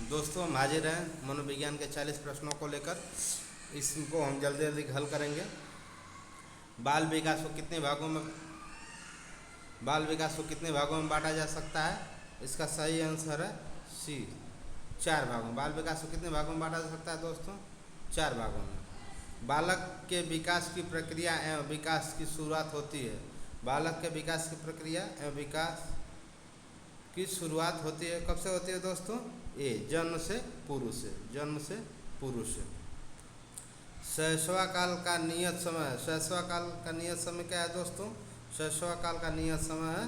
दोस्तों हम हाजिर हैं मनोविज्ञान के 40 प्रश्नों को लेकर। इसको हम जल्दी जल्दी हल करेंगे। बाल विकास को कितने भागों में बांटा जा सकता है? इसका सही आंसर है सी, 4 भागों। बाल विकास को कितने भागों में बांटा जा सकता है दोस्तों? 4 भागों में। बालक के विकास की प्रक्रिया एवं विकास की शुरुआत होती है। बालक के विकास की प्रक्रिया एवं विकास की शुरुआत होती है, कब से होती है दोस्तों? ए, जन्म से पूर्व से। शैशव काल का नियत समय क्या है दोस्तों? शैशव काल का नियत समय है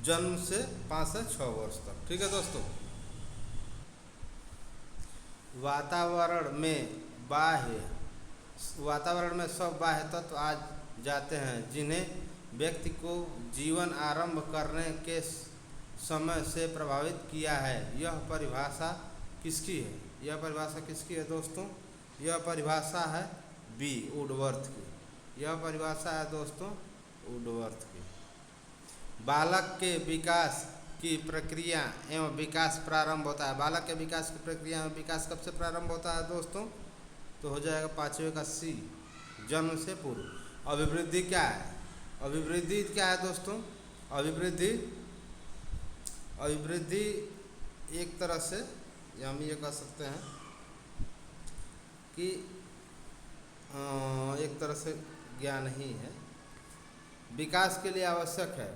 जन्म से 5 से 6 वर्ष तक। ठीक है दोस्तों। वातावरण में सब बाह्य तत्व आ जाते हैं जिन्हें व्यक्ति को जीवन आरंभ करने के समय से प्रभावित किया है। यह परिभाषा किसकी है दोस्तों? यह परिभाषा है बी, वुडवर्थ की। यह परिभाषा है दोस्तों वुडवर्थ की। बालक के विकास की प्रक्रिया एवं विकास प्रारंभ होता है। बालक के विकास की प्रक्रिया एवं विकास कब से प्रारंभ होता है दोस्तों? तो हो जाएगा 5वें का सी, जन्म से पूर्व। अभिवृद्धि क्या है दोस्तों? अभिवृद्धि एक तरह से हम ये कह सकते हैं कि एक तरह से ज्ञान ही है। विकास के लिए आवश्यक है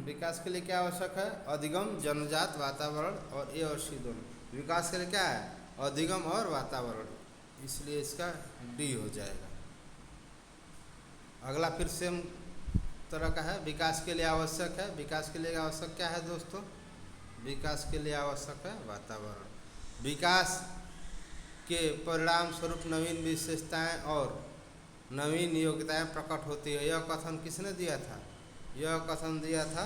विकास के लिए क्या आवश्यक है? अधिगम, जन्मजात, वातावरण और ए और सी दोनों। विकास के लिए क्या है? अधिगम और वातावरण, इसलिए इसका डी हो जाएगा। अगला फिर सेम तरह का है। विकास के लिए आवश्यक है। विकास के लिए आवश्यक क्या है दोस्तों? विकास के लिए आवश्यक है वातावरण। विकास के परिणाम स्वरूप नवीन विशेषताएं और नवीन योग्यताएं प्रकट होती है। यह कथन किसने दिया था? यह कथन दिया था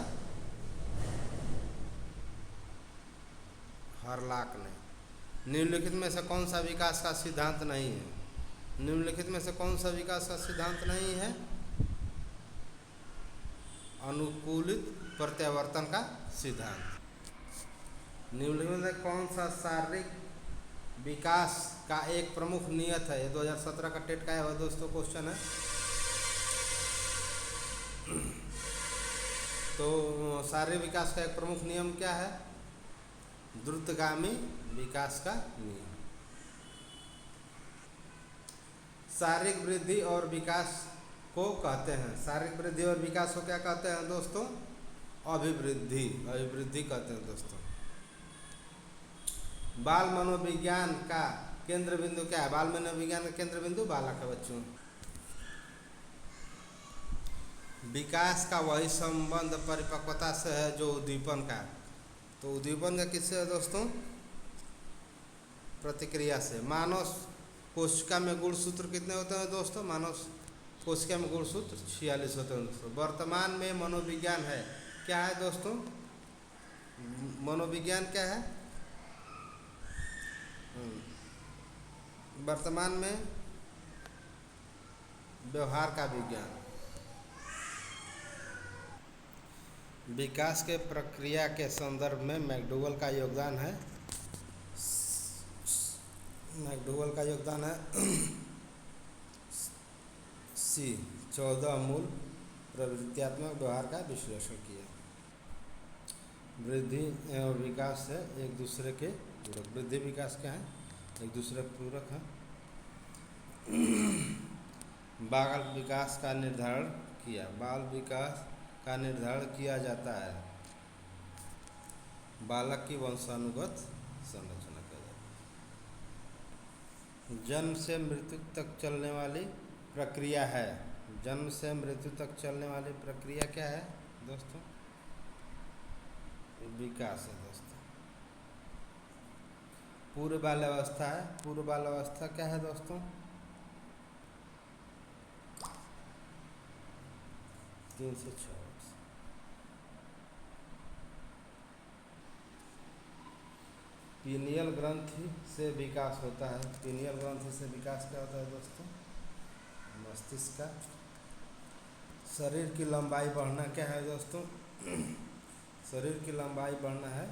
हर्लॉक ने। निम्नलिखित में से कौन सा विकास का सिद्धांत नहीं है? अनुकूलित प्रत्यावर्तन का सिद्धांत। निम्नलिखित में कौन सा शारीरिक विकास का एक प्रमुख नियत है? ये 2017 का टेट का है दोस्तों, क्वेश्चन है। तो शारीरिक विकास का एक प्रमुख नियम क्या है? द्रुतगामी विकास का नियम। शारीरिक वृद्धि और विकास को कहते हैं। शारीरिक वृद्धि और विकास को क्या कहते हैं दोस्तों? अभिवृद्धि कहते हैं दोस्तों। बाल मनोविज्ञान का केंद्र बिंदु क्या है? बाल मनोविज्ञान का केंद्र बिंदु बालक है बच्चों। विकास का वही संबंध परिपक्वता से है जो उद्दीपन का। तो उद्दीपन का किससे है दोस्तों? प्रतिक्रिया से। मानव कोशिका में गुणसूत्र कितने होते हैं दोस्तों? मानव कोशिका में गुणसूत्र 46 होते हैं दोस्तों। वर्तमान में मनोविज्ञान है क्या है दोस्तों? मनोविज्ञान क्या है? वर्तमान में व्यवहार का विज्ञान। विकास के प्रक्रिया के संदर्भ में मैकडूगल का योगदान है सी, 14 मूल प्रवृत्त्यात्मक व्यवहार का विश्लेषण किया। वृद्धि एवं विकास है एक दूसरे के पूरक। वृद्धि विकास क्या है? एक दूसरे के पूरक है। बाल विकास का निर्धारण किया जाता है। बालक की वंशानुगत संरचना किया जाता है। जन्म से मृत्यु तक चलने वाली प्रक्रिया है। जन्म से मृत्यु तक चलने वाली प्रक्रिया क्या है दोस्तों? विकास है दोस्तों। पूर्व बाल्यावस्था है। पूर्व बाल्यावस्था क्या है दोस्तों? 3 से 6 वर्ष। पीनियल ग्रंथि से विकास होता है। पीनियल ग्रंथि से विकास क्या होता है दोस्तों? मस्तिष्क का। शरीर की लंबाई बढ़ना क्या है दोस्तों? शरीर की लंबाई बढ़ना है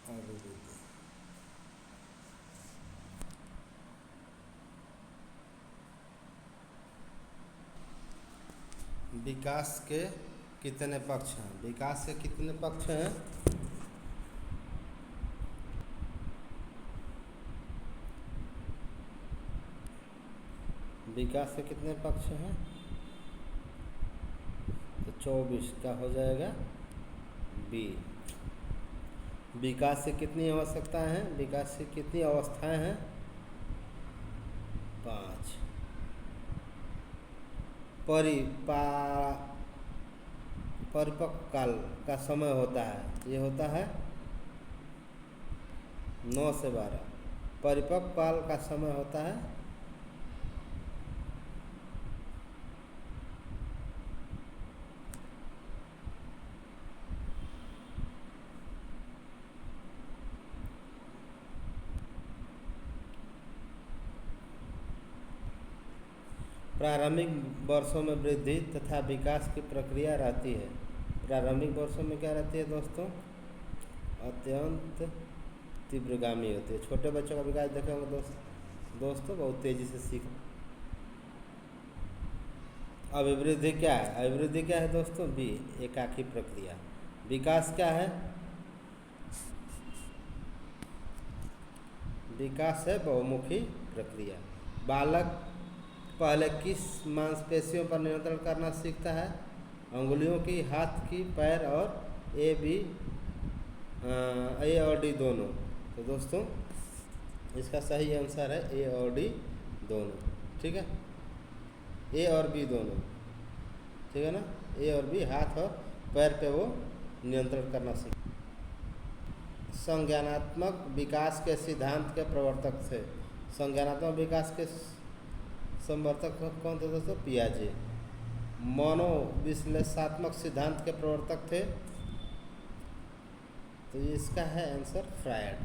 अभिवृद्धि। विकास के कितने पक्ष हैं? विकास के कितने पक्ष हैं? विकास के कितने पक्ष हैं? तो 24 का हो जाएगा बी। विकास से कितनी आवश्यकताएं हैं? विकास की कितनी अवस्थाएं हैं? 5। परिपक्व काल का समय होता है, ये होता है 9 से 12। परिपक्व काल का समय होता है प्रारंभिक वर्षों में वृद्धि तथा विकास की प्रक्रिया रहती है। प्रारंभिक वर्षों में क्या रहती है दोस्तों? अत्यंत तीव्रगामी होती है। छोटे बच्चों का विकास देखेंगे दोस्तों बहुत तेजी से सीख। अभिवृद्धि क्या है? अभिवृद्धि क्या है दोस्तों? बी, एकाकी प्रक्रिया। विकास क्या है? विकास है बहुमुखी प्रक्रिया। बालक पहले किस मांसपेशियों पर नियंत्रण करना सीखता है? अंगुलियों की, हाथ की, पैर और ए और डी दोनों। तो दोस्तों इसका सही आंसर है ए और डी दोनों। ठीक है, ए और बी दोनों, ठीक है ना? ए और बी, हाथ और पैर पे वो नियंत्रण करना सीख। संज्ञानात्मक विकास के सिद्धांत के प्रवर्तक थे। संज्ञानात्मक विकास के संवर्तक कौन थे दोस्तों? पियाजे। मनोविश्लेषणात्मक सिद्धांत के प्रवर्तक थे, तो इसका है आंसर फ्रायड।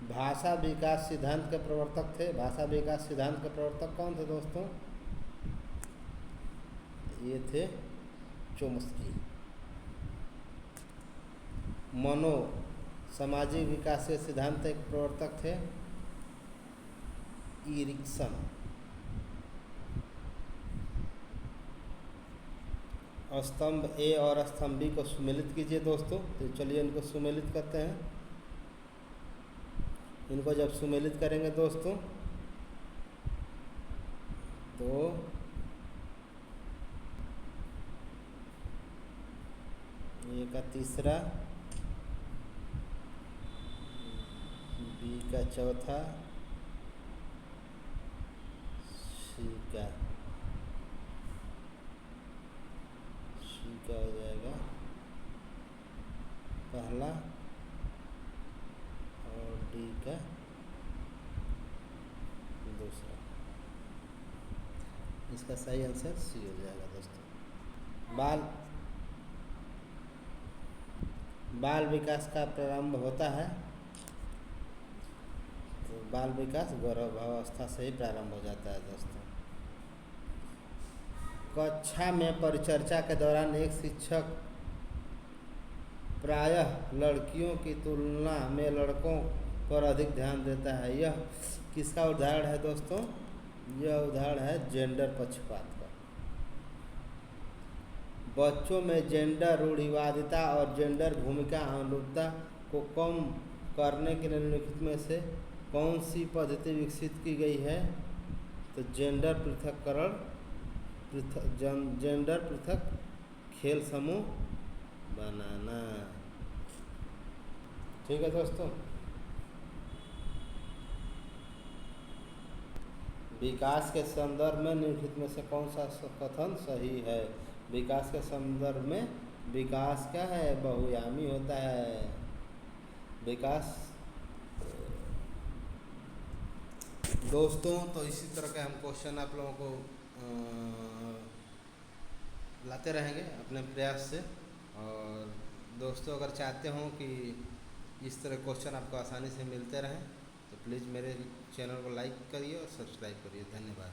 भाषा विकास सिद्धांत के प्रवर्तक थे। भाषा विकास सिद्धांत के प्रवर्तक कौन थे दोस्तों? ये थे चोम्स्की। मनो सामाजिक विकास के सिद्धांत के प्रवर्तक थे इरिक्सन। स्तंभ ए और स्तंभ बी को सुमेलित कीजिए दोस्तों। तो चलिए इनको सुमेलित करते हैं। इनको जब सुमेलित करेंगे दोस्तों तो ए का तीसरा, बी का चौथा, सी का हो जाएगा पहला और डी का दूसरा। इसका सही आंसर सी हो जाएगा दोस्तों। बाल विकास का प्रारंभ होता है, तो बाल विकास गर्भावस्था से ही प्रारंभ हो जाता है दोस्तों। कक्षा में परिचर्चा के दौरान एक शिक्षक प्रायः लड़कियों की तुलना में लड़कों पर अधिक ध्यान देता है। यह किसका उदाहरण है दोस्तों? यह उदाहरण है जेंडर पक्षपात का। बच्चों में जेंडर रूढ़िवादिता और जेंडर भूमिका अनुरूपता को कम करने के लिए निम्नलिखित में से कौन सी पद्धति विकसित की गई है? तो जेंडर पृथक्करण, जेंडर पृथक खेल समूह बनाना। ठीक है दोस्तों, विकास के संदर्भ में निम्नलिखित में से कौन सा कथन सही है? विकास के संदर्भ में विकास क्या है? बहुआयामी होता है। विकास दोस्तों, तो इसी तरह के हम क्वेश्चन आप लोगों को लाते रहेंगे अपने प्रयास से। और दोस्तों अगर चाहते हो कि इस तरह क्वेश्चन आपको आसानी से मिलते रहें तो प्लीज़ मेरे चैनल को लाइक करिए और सब्सक्राइब करिए। धन्यवाद।